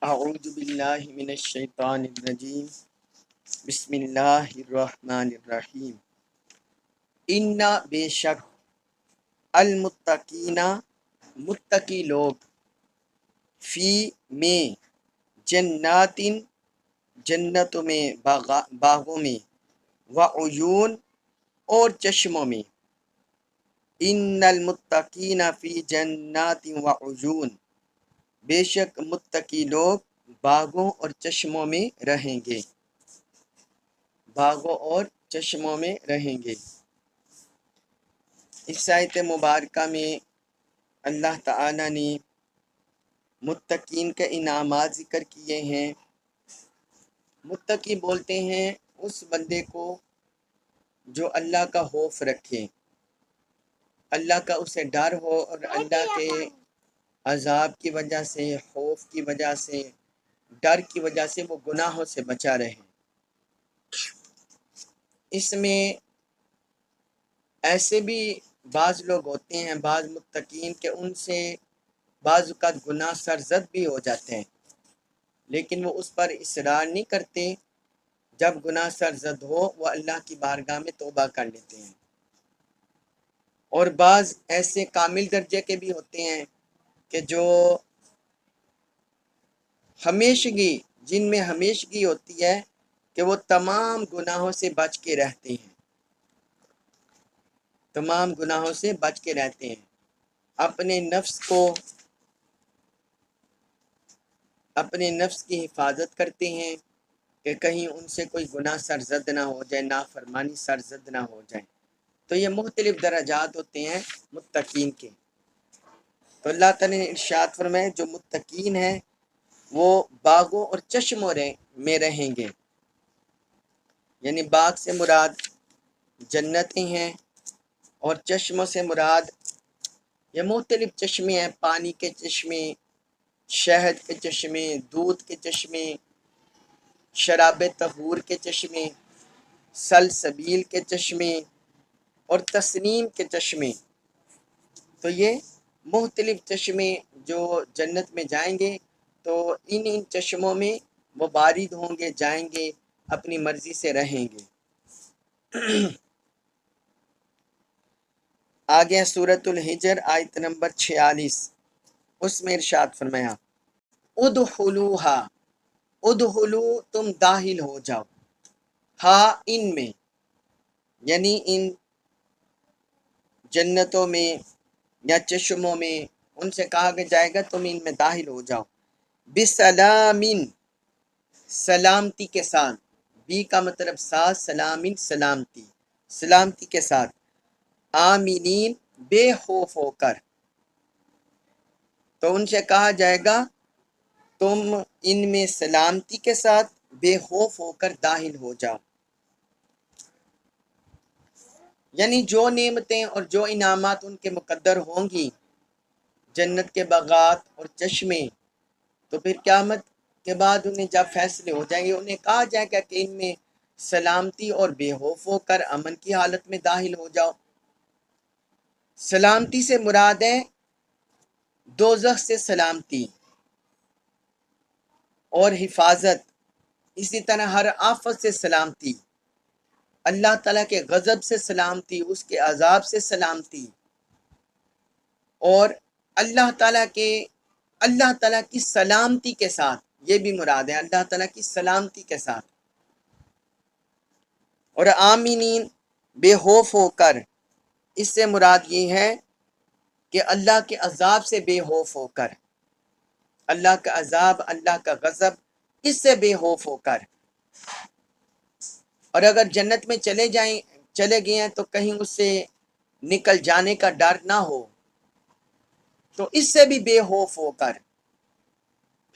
اعوذ باللہ من الشیطان الرجیم بسم اللہ الرحمن الرحیم انا بے شک المتقین متقی لوگ فی میں جنات جنتوں میں باغوں میں وعیون اور چشموں میں ان المتقین فی جنات وعیون بے شک متقی لوگ باغوں اور چشموں میں رہیں گے باغوں اور چشموں میں رہیں گے۔ اس آیت مبارکہ میں اللہ تعالیٰ نے متقین کے انعامات ذکر کیے ہیں۔ متقی بولتے ہیں اس بندے کو جو اللہ کا خوف رکھے، اللہ کا اسے ڈر ہو اور اللہ کے عذاب کی وجہ سے، خوف کی وجہ سے، ڈر کی وجہ سے وہ گناہوں سے بچا رہے۔ اس میں ایسے بھی بعض لوگ ہوتے ہیں، بعض متقین کے ان سے بعض اوقات گناہ سرزد بھی ہو جاتے ہیں، لیکن وہ اس پر اصرار نہیں کرتے۔ جب گناہ سرزد ہو وہ اللہ کی بارگاہ میں توبہ کر لیتے ہیں۔ اور بعض ایسے کامل درجے کے بھی ہوتے ہیں کہ جو ہمیشگی، جن میں ہمیشگی ہوتی ہے کہ وہ تمام گناہوں سے بچ کے رہتے ہیں، تمام گناہوں سے بچ کے رہتے ہیں، اپنے نفس کی حفاظت کرتے ہیں کہ کہیں ان سے کوئی گناہ سرزد نہ ہو جائے، نافرمانی سرزد نہ ہو جائے۔ تو یہ مختلف درجات ہوتے ہیں متقین کے۔ تو اللہ تعالیٰ نے ارشاد فرمائے جو متقین ہیں وہ باغوں اور چشموں میں رہیں گے، یعنی باغ سے مراد جنتیں ہیں اور چشموں سے مراد یہ مختلف چشمے ہیں، پانی کے چشمے، شہد کے چشمے، دودھ کے چشمے، شراب طہور کے چشمے، سلسبیل کے چشمے اور تسنیم کے چشمے۔ تو یہ مختلف چشمے جو جنت میں جائیں گے تو ان چشموں میں وہ وارد ہوں گے، جائیں گے، اپنی مرضی سے رہیں گے۔ آگے سورۃ الحجر آیت نمبر 46، اس میں ارشاد فرمایا ادخلوہا، ادخلو تم داخل ہو جاؤ، ہاں ان میں، یعنی ان جنتوں میں یا چشموں میں ان سے کہا جائے گا تم ان میں داخل ہو جاؤ، بسلامن، سلامتی کے ساتھ، بی کا مطلب ساتھ، سلامن سلامتی، سلامتی کے ساتھ، آمینین بے خوف ہو کر۔ تو ان سے کہا جائے گا تم ان میں سلامتی کے ساتھ بے خوف ہو کر داخل ہو جاؤ، یعنی جو نعمتیں اور جو انعامات ان کے مقدر ہوں گی، جنت کے باغات اور چشمے، تو پھر قیامت کے بعد انہیں جب فیصلے ہو جائیں گے انہیں کہا جائے گا کہ ان میں سلامتی اور بے خوف ہو کر امن کی حالت میں داخل ہو جاؤ۔ سلامتی سے مراد ہے دوزخ سے سلامتی اور حفاظت، اسی طرح ہر آفت سے سلامتی، اللہ تعالیٰ کے غضب سے سلامتی، اس کے عذاب سے سلامتی، اور اللہ تعالیٰ کی سلامتی کے ساتھ، یہ بھی مراد ہے اللہ تعالیٰ کی سلامتی کے ساتھ۔ اور آمینین بے خوف ہو کر، اس سے مراد یہ ہے کہ اللہ کے عذاب سے بے خوف ہو کر، اللہ کا عذاب، اللہ کا غضب، اس سے بے خوف ہو کر۔ اور اگر جنت میں چلے گئے ہیں تو کہیں اس سے نکل جانے کا ڈر نہ ہو، تو اس سے بھی بے خوف ہو کر،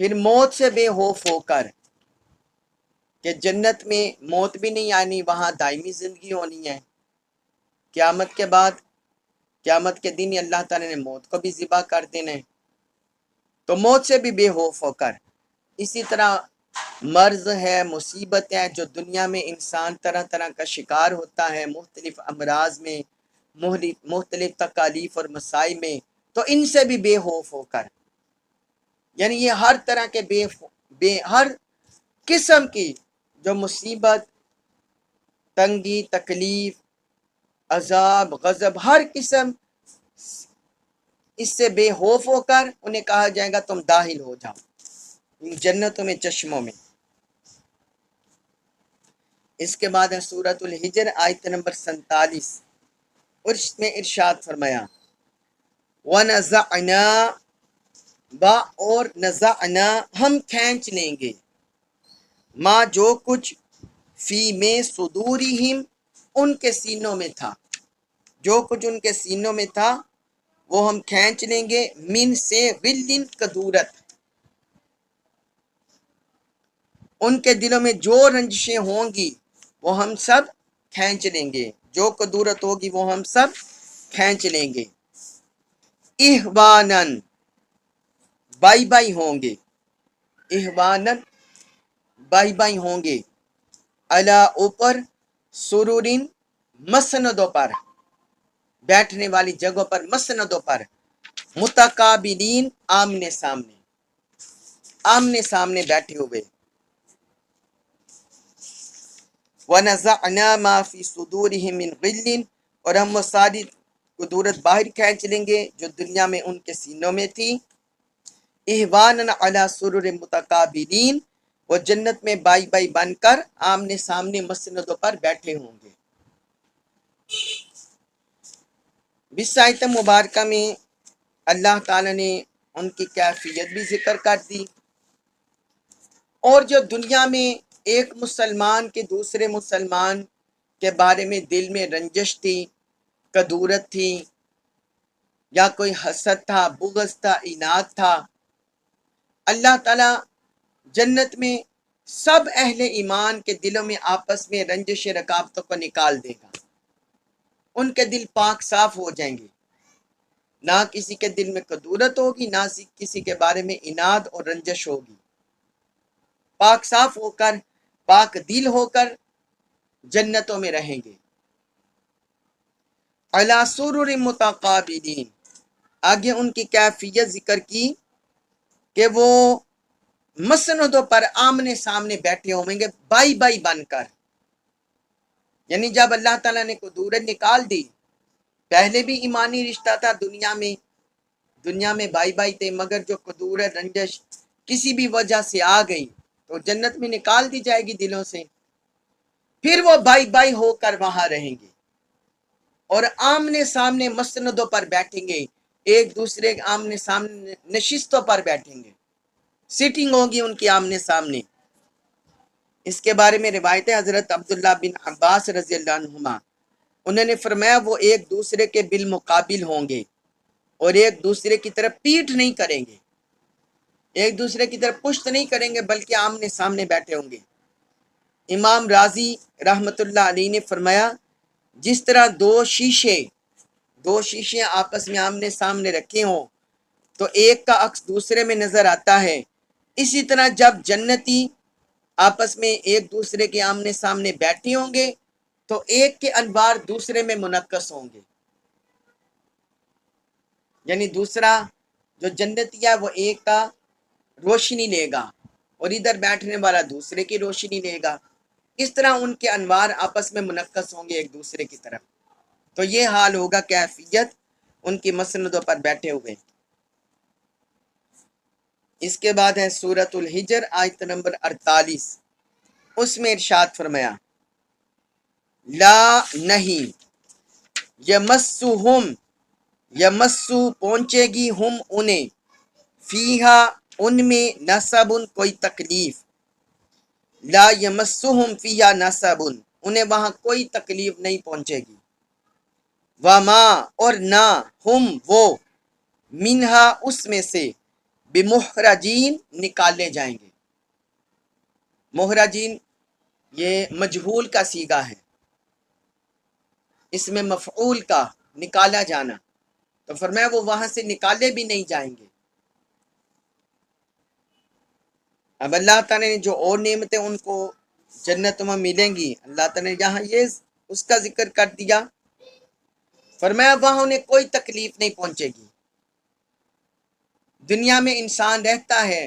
پھر موت سے بے خوف ہو کر کہ جنت میں موت بھی نہیں آنی، وہاں دائمی زندگی ہونی ہے۔ قیامت کے بعد، قیامت کے دن اللہ تعالیٰ نے موت کو بھی ذبح کر دینا ہے، تو موت سے بھی بے خوف ہو کر۔ اسی طرح مرض ہے، مصیبت ہے، جو دنیا میں انسان طرح طرح کا شکار ہوتا ہے، مختلف امراض میں، مختلف تکالیف اور مسائل میں، تو ان سے بھی بے خوف ہو کر، یعنی یہ ہر طرح کے بے ہر قسم کی جو مصیبت، تنگی، تکلیف، عذاب، غضب، ہر قسم اس سے بے خوف ہو کر انہیں کہا جائے گا تم داخل ہو جاؤ ان جنتوں میں، چشموں میں۔ اس کے بعد ہے سورۃ الحجر آیت نمبر 47، اور اس میں ارشاد فرمایا وَنَزَعْنَا با اور نزعنا ہم کھینچ لیں گے، ما جو کچھ فی میں صدورہم ان کے سینوں میں تھا، جو کچھ ان کے سینوں میں تھا وہ ہم کھینچ لیں گے، من سے غلن کدورت، ان کے دلوں میں جو رنجشیں ہوں گی وہ ہم سب کھینچ لیں گے، جو کدورت ہوگی وہ ہم سب کھینچ لیں گے۔ احوانن بائی بائی ہوں گے، احوانن بائی بائی ہوں گے، علی اوپر، سرورن مسندوں پر، بیٹھنے والی جگہوں پر، مسندوں پر، متقابلین آمنے سامنے، آمنے سامنے بیٹھے ہوئے۔ وَنَزَعْنَا مَا فِي صُدُورِهِم مِّن غِلٍّ اور ہم وہ ساری قدورت باہر کھینچ لیں گے جو دنیا میں ان کے سینوں میں تھی۔ احوانًا علی سرر متقابلین وہ جنت میں بائی بائی بن کر آمنے سامنے مسندوں پر بیٹھے ہوں گے۔ اس آیت مبارکہ میں اللہ تعالیٰ نے ان کی کیفیت بھی ذکر کر دی، اور جو دنیا میں ایک مسلمان کے دوسرے مسلمان کے بارے میں دل میں رنجش تھی، کدورت تھی، یا کوئی حسد تھا، بغض تھا، عناد تھا، اللہ تعالیٰ جنت میں سب اہل ایمان کے دلوں میں آپس میں رنجش رکابتوں کو نکال دے گا، ان کے دل پاک صاف ہو جائیں گے، نہ کسی کے دل میں کدورت ہوگی، نہ کسی کے بارے میں عناد اور رنجش ہوگی، پاک صاف ہو کر، پاک دل ہو کر جنتوں میں رہیں گے۔ علی سرر متقابلین آگے ان کی کیفیت ذکر کی کہ وہ مسندوں پر آمنے سامنے بیٹھے ہوں گے، بائی بائی بن کر، یعنی جب اللہ تعالیٰ نے قدورت نکال دی، پہلے بھی ایمانی رشتہ تھا دنیا میں بائی بائی تھے، مگر جو قدورت رنجش کسی بھی وجہ سے آ گئی تو جنت میں نکال دی جائے گی دلوں سے، پھر وہ بائی بائی ہو کر وہاں رہیں گے اور آمنے سامنے مسندوں پر بیٹھیں گے، ایک دوسرے کے آمنے سامنے نشستوں پر بیٹھیں گے، سیٹنگ ہوگی ان کی آمنے سامنے۔ اس کے بارے میں روایت ہے حضرت عبداللہ بن عباس رضی اللہ عنہما، انہوں نے فرمایا وہ ایک دوسرے کے بالمقابل ہوں گے اور ایک دوسرے کی طرف پیٹھ نہیں کریں گے، ایک دوسرے کی طرف پشت نہیں کریں گے، بلکہ آمنے سامنے بیٹھے ہوں گے۔ امام راضی رحمت اللہ علیہ نے فرمایا جس طرح دو شیشے آپس میں آمنے سامنے رکھے ہوں تو ایک کا عکس دوسرے میں نظر آتا ہے، اسی طرح جب جنتی آپس میں ایک دوسرے کے آمنے سامنے بیٹھے ہوں گے تو ایک کے انوار دوسرے میں منعکس ہوں گے، یعنی دوسرا جو جنتی ہے وہ ایک کا روشنی لے گا اور ادھر بیٹھنے والا دوسرے کی روشنی لے گا، اس طرح ان کے انوار آپس میں منعکس ہوں گے ایک دوسرے کی طرف، تو یہ حال ہوگا کیفیت ان کی مسندوں پر بیٹھے ہوئے۔ اس کے بعد ہے سورۃ الحجر آیت نمبر 48، اس میں ارشاد فرمایا لا نہیں، یمسو پہنچے گی ہم انہیں، فیہا ان میں، نصب کوئی تکلیف، لا یمسہم فیہا نصب انہیں وہاں کوئی تکلیف نہیں پہنچے گی، وما اور نہ، ہم وہ، منہا اس میں سے، بمحرجین نکالے جائیں گے۔ محرجین یہ مجہول کا صیغہ ہے، اس میں مفعول کا نکالا جانا، تو فرمایا وہ وہاں سے نکالے بھی نہیں جائیں گے۔ اب اللہ تعالیٰ نے جو اور نعمتیں ان کو جنت میں ملیں گی، اللہ تعالیٰ نے یہاں یہ اس کا ذکر کر دیا، فرمایا وہاں انہیں کوئی تکلیف نہیں پہنچے گی۔ دنیا میں انسان رہتا ہے،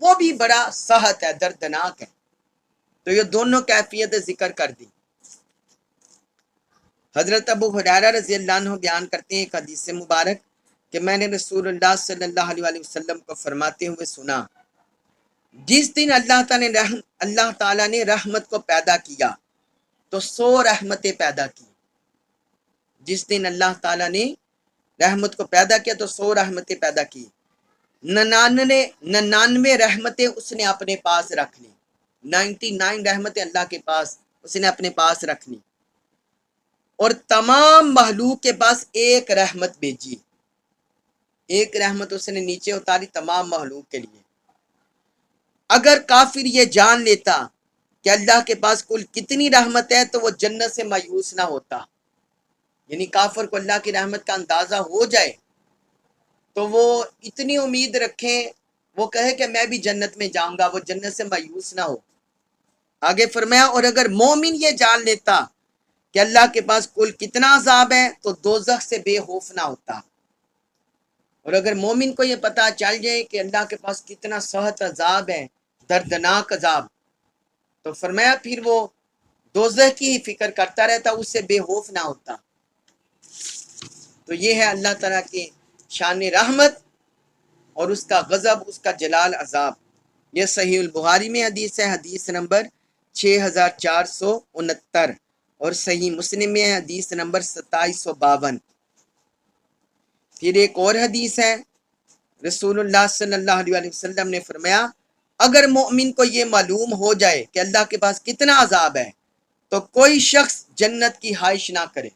وہ بھی بڑا سخت ہے، دردناک ہے۔ تو یہ دونوں کیفیتیں ذکر کر دی۔ حضرت ابو ہریرہ رضی اللہ عنہ بیان کرتے ہیں ایک حدیث مبارک کہ میں نے رسول اللہ صلی اللہ علیہ وسلم کو فرماتے ہوئے سنا، جس دن اللہ تعالیٰ نے رحمت کو پیدا کیا تو 100 رحمتیں پیدا کی۔ جس دن اللہ تعالیٰ نے رحمت کو پیدا کیا تو 100 رحمتیں پیدا کی، 99 رحمتیں اس نے اپنے پاس رکھ لی، 99 رحمتیں اللہ کے پاس اس نے اپنے پاس رکھ لی، اور تمام مخلوق کے پاس ایک رحمت بھیجی، ایک رحمت اس نے نیچے اتاری تمام مخلوق کے لیے۔ اگر کافر یہ جان لیتا کہ اللہ کے پاس کل کتنی رحمت ہے تو وہ جنت سے مایوس نہ ہوتا، یعنی کافر کو اللہ کی رحمت کا اندازہ ہو جائے تو وہ اتنی امید رکھیں، وہ کہے کہ میں بھی جنت میں جاؤں گا، وہ جنت سے مایوس نہ ہو۔ آگے فرمایا، اور اگر مومن یہ جان لیتا کہ اللہ کے پاس کل کتنا عذاب ہے تو دوزخ سے بے خوف نہ ہوتا۔ اور اگر مومن کو یہ پتا چل جائے کہ اللہ کے پاس کتنا سخت عذاب ہے، دردناک عذاب، تو فرمایا پھر وہ دوزخ کی فکر کرتا رہتا، اس سے بے خوف نہ ہوتا۔ تو یہ ہے اللہ تعالیٰ کی شان رحمت اور اس کا غضب، اس کا جلال عذاب۔ یہ صحیح البخاری میں حدیث ہے، حدیث نمبر 6469، اور صحیح مسلم میں حدیث نمبر 2752۔ پھر ایک اور حدیث ہے، رسول اللہ صلی اللہ علیہ وسلم نے فرمایا، اگر مومن کو یہ معلوم ہو جائے کہ اللہ کے پاس کتنا عذاب ہے تو کوئی شخص جنت کی خواہش نہ کرے،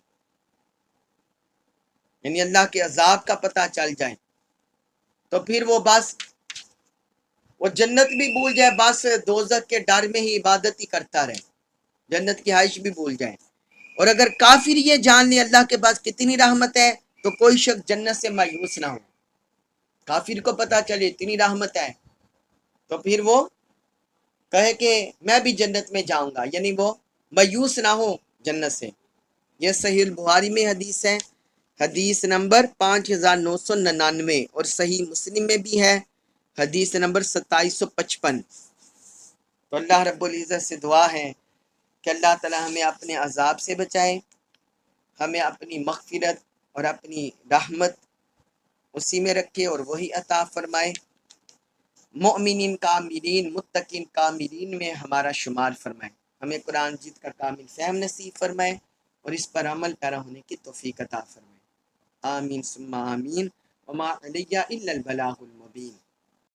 یعنی اللہ کے عذاب کا پتہ چل جائے تو پھر وہ جنت بھی بھول جائے، بس دوزخ کے ڈر میں ہی عبادت ہی کرتا رہے، جنت کی خواہش بھی بھول جائے۔ اور اگر کافر یہ جان لے اللہ کے پاس کتنی رحمت ہے تو کوئی شخص جنت سے مایوس نہ ہو۔ کافر کو پتہ چلے اتنی رحمت ہے تو پھر وہ کہے کہ میں بھی جنت میں جاؤں گا، یعنی وہ مایوس نہ ہو جنت سے۔ یہ صحیح البخاری میں حدیث ہے، حدیث نمبر 5999، اور صحیح مسلم میں بھی ہے، حدیث نمبر 2755۔ تو اللہ رب العزت سے دعا ہے کہ اللہ تعالی ہمیں اپنے عذاب سے بچائے، ہمیں اپنی مغفرت اور اپنی رحمت اسی میں رکھے اور وہی عطا فرمائے، مؤمنین کاملین متقین کاملین میں ہمارا شمار فرمائے، ہمیں قرآن جیت کا کامل فہم نصیب فرمائے اور اس پر عمل پیرا ہونے کی توفیق عطا فرمائے۔ آمین ثم آمین، وما علیہ الا البلاغ المبین۔